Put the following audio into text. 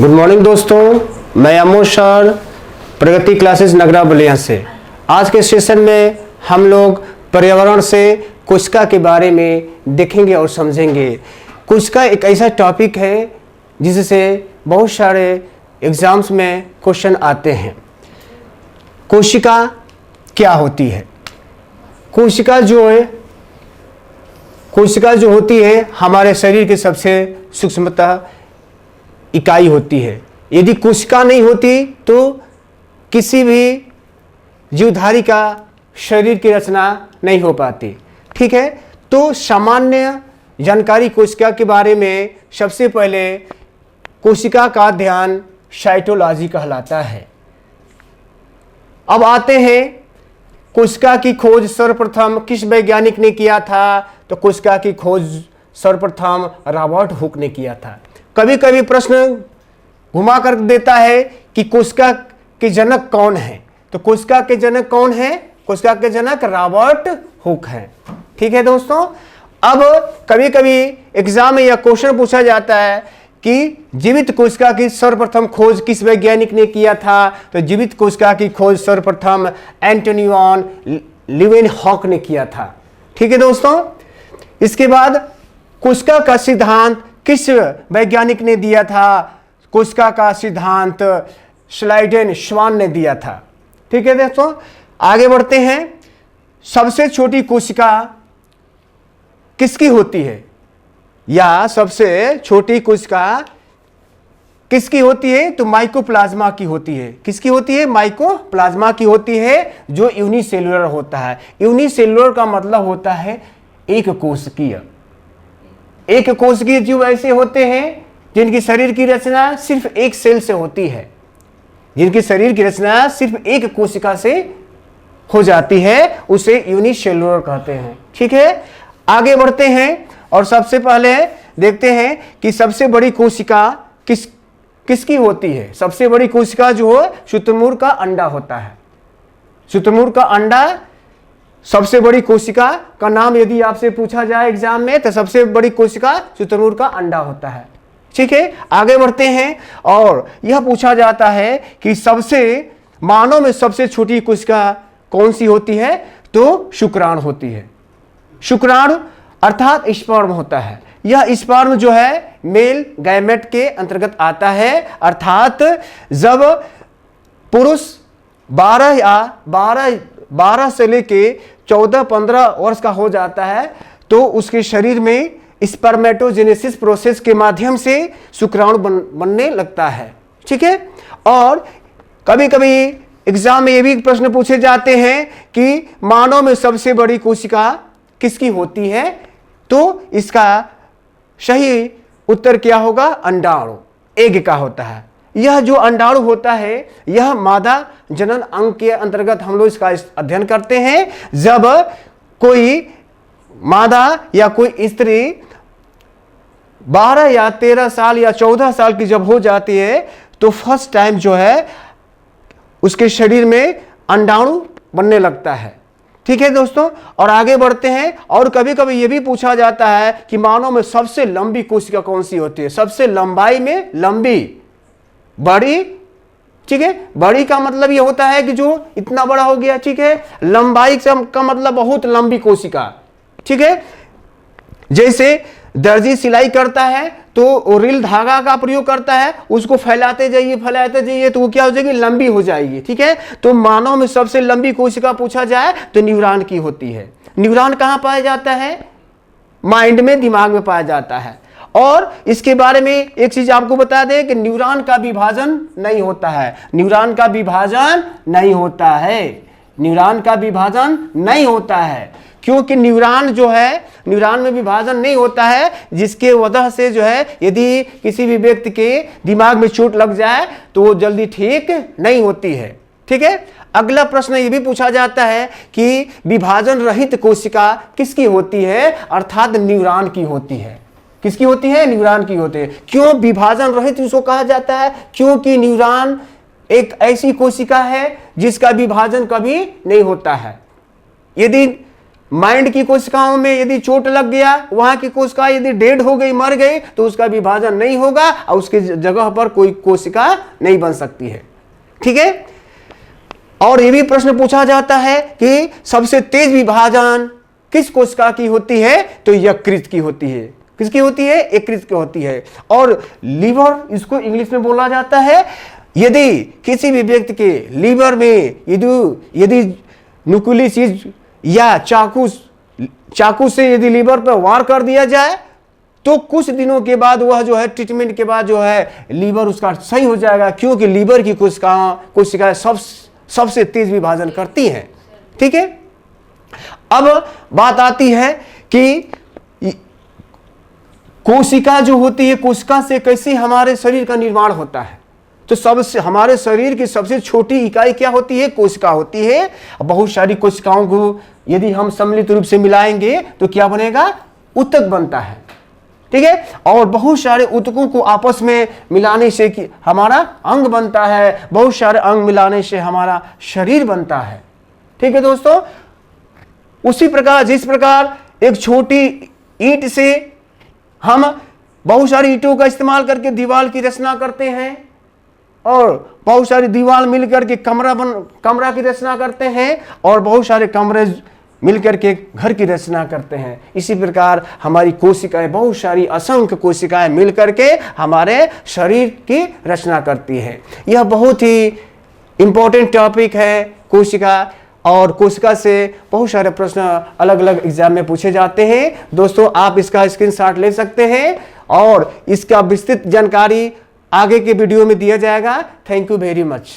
Good morning दोस्तों, मैं Amod sir प्रगति classes नगरा बलिया से। आज के सेशन में हम लोग पर्यावरण से कोशिका के बारे में देखेंगे और समझेंगे। कोशिका एक ऐसा टॉपिक है जिससे बहुत सारे एग्जाम्स में क्वेश्चन आते हैं। कोशिका क्या होती है? कोशिका जो होती है हमारे शरीर की सबसे सूक्ष्मतः इकाई होती है। यदि कोशिका नहीं होती तो किसी भी जीवधारी का शरीर की रचना नहीं हो पाती। ठीक है, तो सामान्य जानकारी कोशिका के बारे में सबसे पहले कोशिका का अध्ययन साइटोलॉजी कहलाता है। अब आते हैं कोशिका की खोज सर्वप्रथम किस वैज्ञानिक ने किया था? तो कोशिका की खोज सर्वप्रथम रॉबर्ट हुक ने किया था। कभी कभी प्रश्न घुमा कर देता है कि कोशिका के जनक कौन है? तो कोशिका के जनक कौन है? कोशिका के जनक रॉबर्ट हुक हैं। ठीक है दोस्तों, अब कभी कभी एग्जाम में यह क्वेश्चन पूछा जाता है कि जीवित कोशिका की सर्वप्रथम खोज किस वैज्ञानिक ने किया था? तो जीवित कोशिका की खोज सर्वप्रथम एंटोनी वॉन लीeuwenhoek ने किया था। ठीक है दोस्तों, इसके बाद कोशिका का सिद्धांत किस वैज्ञानिक ने दिया था? कोशिका का सिद्धांत स्लाइडेन स्वान ने दिया था। ठीक है दोस्तों, आगे बढ़ते हैं। सबसे छोटी कोशिका किसकी होती है, या सबसे छोटी कोशिका किसकी होती है? तो माइकोप्लाज्मा की होती है। किसकी होती है? माइकोप्लाज्मा की होती है, जो यूनिसेलुलर होता है। यूनिसेलुलर का मतलब होता है एक कोशिकीय। एक कोशिकीय जीव ऐसे होते हैं जिनकी शरीर की रचना सिर्फ एक सेल से होती है, जिनकी शरीर की रचना सिर्फ एक कोशिका से हो जाती है, उसे यूनिसेलुलर कहते हैं। ठीक है, आगे बढ़ते हैं और सबसे पहले देखते हैं कि सबसे बड़ी कोशिका किसकी होती है। सबसे बड़ी कोशिका जो है शुतुरमुर्ग का अंडा होता है। शुतुरमुर्ग का अंडा सबसे बड़ी कोशिका का नाम यदि आपसे पूछा जाए एग्जाम में, तो सबसे बड़ी कोशिका शुतुरमुर्ग का अंडा होता है। ठीक है, आगे बढ़ते हैं और यह पूछा जाता है कि मानव में सबसे छोटी कोशिका कौन सी होती है? तो शुक्राणु होती है। शुक्राणु अर्थात स्पर्म होता है। यह स्पर्म जो है मेल गैमेट के अंतर्गत आता है, अर्थात जब पुरुष 12 से लेके 14-15 वर्ष का हो जाता है तो उसके शरीर में स्पर्मेटोजेनेसिस प्रोसेस के माध्यम से शुक्राणु बनने लगता है। ठीक है, और कभी कभी एग्जाम में ये भी प्रश्न पूछे जाते हैं कि मानव में सबसे बड़ी कोशिका किसकी होती है? तो इसका सही उत्तर क्या होगा? अंडाणु, एग का होता है। यह जो अंडाणु होता है यह मादा जनन अंग के अंतर्गत हम लोग इसका अध्ययन करते हैं। जब कोई मादा या कोई स्त्री 12 या 13 साल या 14 साल की जब हो जाती है तो फर्स्ट टाइम जो है उसके शरीर में अंडाणु बनने लगता है। ठीक है दोस्तों, और आगे बढ़ते हैं। और कभी कभी यह भी पूछा जाता है कि मानव में सबसे लंबी कोशिका कौन सी होती है? सबसे लंबाई में लंबी, बड़ी। ठीक है, बड़ी का मतलब यह होता है कि जो इतना बड़ा हो गया। ठीक है, लंबाई का मतलब बहुत लंबी कोशिका। ठीक है, जैसे दर्जी सिलाई करता है तो रील धागा का प्रयोग करता है, उसको फैलाते जाइए तो वो क्या हो जाएगी? लंबी हो जाएगी। ठीक है, तो मानव में सबसे लंबी कोशिका पूछा जाए तो न्यूरॉन की होती है। न्यूरॉन कहाँ पाया जाता है? माइंड में, दिमाग में पाया जाता है। और इसके बारे में एक चीज आपको बता दें कि न्यूरॉन का विभाजन नहीं होता है। न्यूरॉन का विभाजन नहीं होता है। न्यूरॉन का विभाजन नहीं होता है, क्योंकि न्यूरॉन जो है, न्यूरॉन में विभाजन नहीं होता है, जिसके वजह से जो है यदि किसी भी व्यक्ति के दिमाग में चोट लग जाए तो वो जल्दी ठीक नहीं होती है। ठीक है, अगला प्रश्न ये भी पूछा जाता है कि विभाजन रहित कोशिका किसकी होती है? अर्थात न्यूरॉन की होती है। किसकी होती है? न्यूरॉन की होती है। क्यों विभाजन रहित उसको कहा जाता है? क्योंकि न्यूरॉन एक ऐसी कोशिका है जिसका विभाजन कभी नहीं होता है। यदि माइंड की कोशिकाओं में यदि चोट लग गया, वहां की कोशिका यदि डेड हो गई, मर गई, तो उसका विभाजन नहीं होगा और उसकी जगह पर कोई कोशिका नहीं बन सकती है। ठीक है। और यह भी प्रश्न पूछा जाता है कि सबसे तेज विभाजन किस कोशिका की होती है, तो यकृत की होती है। किसकी होती है? यकृत की होती है। और लीवर, इसको इंग्लिश में बोला जाता है, यदि किसी भी व्यक्ति के लीवर में यदि नुकीली चीज या चाकू से यदि लीवर पर वार कर दिया जाए, तो कुछ दिनों के बाद वह जो है, ट्रीटमेंट के बाद जो है लीवर उसका सही हो जाएगा, क्योंकि लीवर की कोशिकाएं सबसे तेज विभाजन करती हैं। ठीक है। अब बात आती है कि कोशिका जो होती है, कोशिका से कैसे हमारे शरीर का निर्माण होता है। तो सबसे हमारे शरीर की सबसे छोटी इकाई क्या होती है? कोशिका होती है। बहुत सारी कोशिकाओं को यदि हम सम्मिलित रूप से मिलाएंगे तो क्या बनेगा? ऊतक बनता है। ठीक है। और बहुत सारे ऊतकों को आपस में मिलाने से हमारा अंग बनता है, बहुत सारे अंग मिलाने से हमारा शरीर बनता है। ठीक है दोस्तों। उसी प्रकार, जिस प्रकार एक छोटी ईंट से हम बहुत सारी ईंटों का इस्तेमाल करके दीवार की रचना करते हैं, और बहुत सारी दीवार मिलकर के कमरा की रचना करते हैं, और बहुत सारे कमरे मिलकर के घर की रचना करते हैं। इसी प्रकार हमारी कोशिकाएं, बहुत सारी असंख्य कोशिकाएं मिलकर के हमारे शरीर की रचना करती है। यह बहुत ही इंपॉर्टेंट टॉपिक है कोशिका, और कोशिका से बहुत सारे प्रश्न अलग अलग एग्जाम में पूछे जाते हैं। दोस्तों, आप इसका स्क्रीनशॉट ले सकते हैं और इसका विस्तृत जानकारी आगे के वीडियो में दिया जाएगा। Thank you very much.